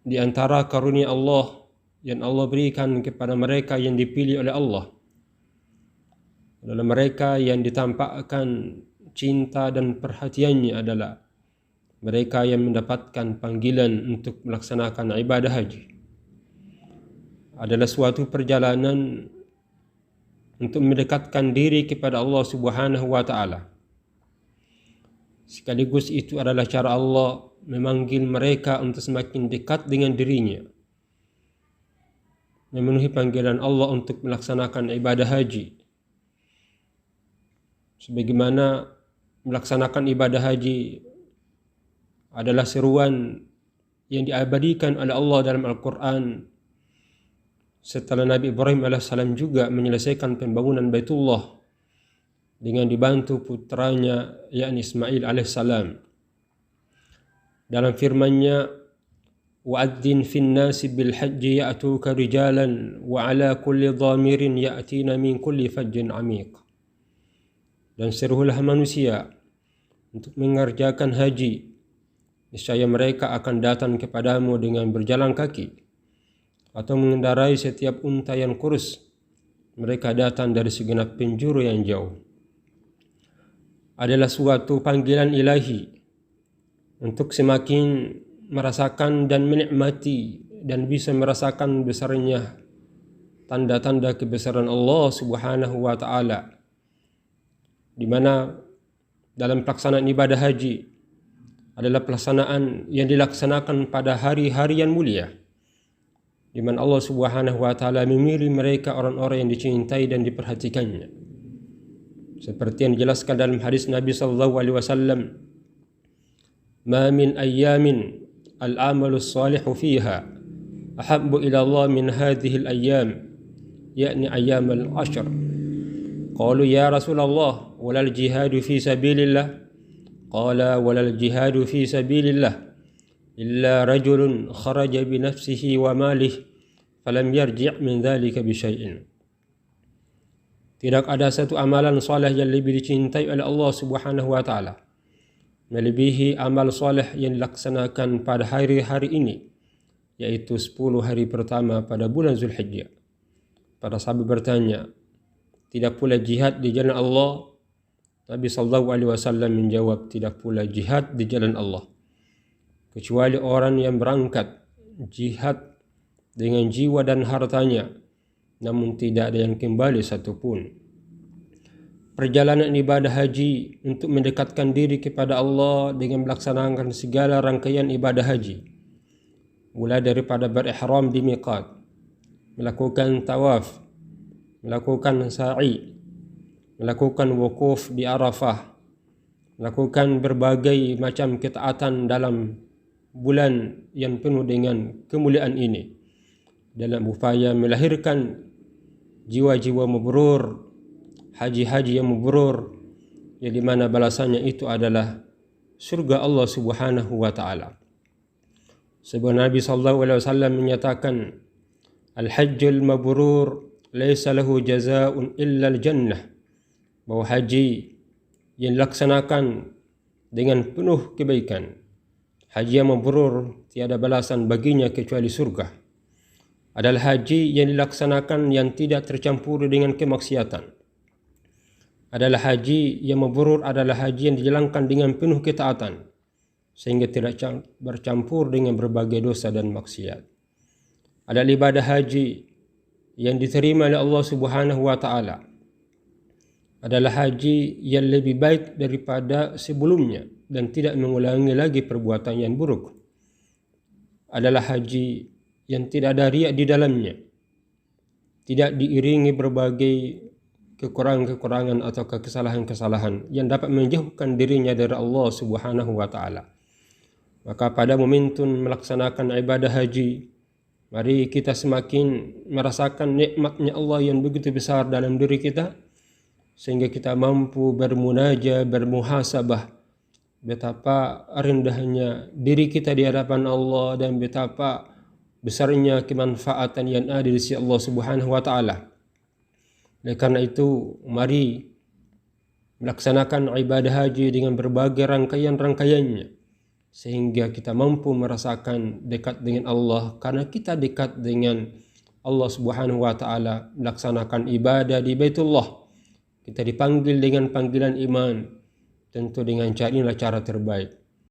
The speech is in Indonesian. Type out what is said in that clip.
di antara karunia Allah yang Allah berikan kepada mereka yang dipilih oleh Allah adalah mereka yang ditampakkan cinta dan perhatiannya adalah mereka yang mendapatkan panggilan untuk melaksanakan ibadah haji. Adalah suatu perjalanan untuk mendekatkan diri kepada Allah Subhanahu wa Ta'ala. Sekaligus itu adalah cara Allah memanggil mereka untuk semakin dekat dengan dirinya, memenuhi panggilan Allah untuk melaksanakan ibadah haji. Sebagaimana melaksanakan ibadah haji adalah seruan yang diabadikan oleh Allah dalam Al-Quran setelah Nabi Ibrahim alaihissalam juga menyelesaikan pembangunan Baitullah dengan dibantu putranya yakni Ismail alaihissalam. Dalam firman-Nya, wa'adzin fin nasi bil hajji ya'tuka rijalan wa ala kulli dhamirin ya'tina min kulli fajjin amiq. Dan serulah manusia untuk mengerjakan haji, niscaya mereka akan datang kepadamu dengan berjalan kaki atau mengendarai setiap unta yang kurus. Mereka datang dari segenap penjuru yang jauh. Adalah suatu panggilan ilahi untuk semakin merasakan dan menikmati dan bisa merasakan besarnya tanda-tanda kebesaran Allah Subhanahu wa Ta'ala, di mana dalam pelaksanaan ibadah haji adalah pelaksanaan yang dilaksanakan pada hari-hari yang mulia, di mana Allah Subhanahu wa Ta'ala memilih mereka orang-orang yang dicintai dan diperhatikannya, seperti yang dijelaskan dalam hadis Nabi sallallahu alaihi wasallam, "Ma min ayyamin al-amalu as-salihu fiha ahabbu ila Allah min hadhihi al-ayyam, yakni ayyam al-ashr." Qalu ya Rasulullah, walal jihadu fi sabilillah? Qala walal jihadu fi sabilillah illa rajulun kharaja bi nafsihi wa malih falam yarji' min dhalika bi syai'in. Tidak ada satu amalan saleh yang lebih dicintai oleh Allah Subhanahu wa Ta'ala melebihi amal saleh yang dilaksanakan pada hari-hari ini, yaitu 10 hari pertama pada bulan Zulhijjah. Para sahabat bertanya, tidak pula jihad di jalan Allah? Nabi sallallahu alaihi wasallam menjawab, tidak pula jihad di jalan Allah, kecuali orang yang berangkat jihad dengan jiwa dan hartanya, namun tidak ada yang kembali satupun. Perjalanan ibadah haji untuk mendekatkan diri kepada Allah dengan melaksanakan segala rangkaian ibadah haji, mulai daripada berihram di miqat, melakukan tawaf, melakukan sa'i, melakukan wukuf di Arafah, melakukan berbagai macam ketaatan dalam bulan yang penuh dengan kemuliaan ini, dalam upaya melahirkan jiwa-jiwa mabrur, haji-haji yang mabrur, yang dimana balasannya itu adalah surga Allah Subhanahu wa Ta'ala. Sebab Nabi sallallahu alaihi wasallam menyatakan, al-hajjul mabrur laisa lahu jazaa'un illa al-jannah, bahwa haji yang dilaksanakan dengan penuh kebaikan, haji yang mabrur, tiada balasan baginya kecuali surga. Adalah haji yang dilaksanakan yang tidak tercampur dengan kemaksiatan. Adalah haji yang mabrur adalah haji yang dijalankan dengan penuh ketaatan, sehingga tidak bercampur dengan berbagai dosa dan maksiat. Adalah ibadah haji yang diterima oleh Allah Subhanahu wa Ta'ala. Adalah haji yang lebih baik daripada sebelumnya dan tidak mengulangi lagi perbuatan yang buruk. Adalah haji yang tidak ada riya di dalamnya, tidak diiringi berbagai kekurangan-kekurangan atau kesalahan-kesalahan yang dapat menjauhkan dirinya dari Allah Subhanahu wa Ta'ala. Maka pada momentum melaksanakan ibadah haji, mari kita semakin merasakan nikmatnya Allah yang begitu besar dalam diri kita, sehingga kita mampu bermunajah, bermuhasabah betapa rendahnya diri kita di hadapan Allah dan betapa besarnya kemanfaatan yang ada di sisi Allah Subhanahu wa Ta'ala. Oleh karena itu, mari melaksanakan ibadah haji dengan berbagai rangkaian-rangkaiannya, sehingga kita mampu merasakan dekat dengan Allah. Karena kita dekat dengan Allah Subhanahu wa taala, melaksanakan ibadah di Baitullah, kita dipanggil dengan panggilan iman, tentu dengan cara terbaik.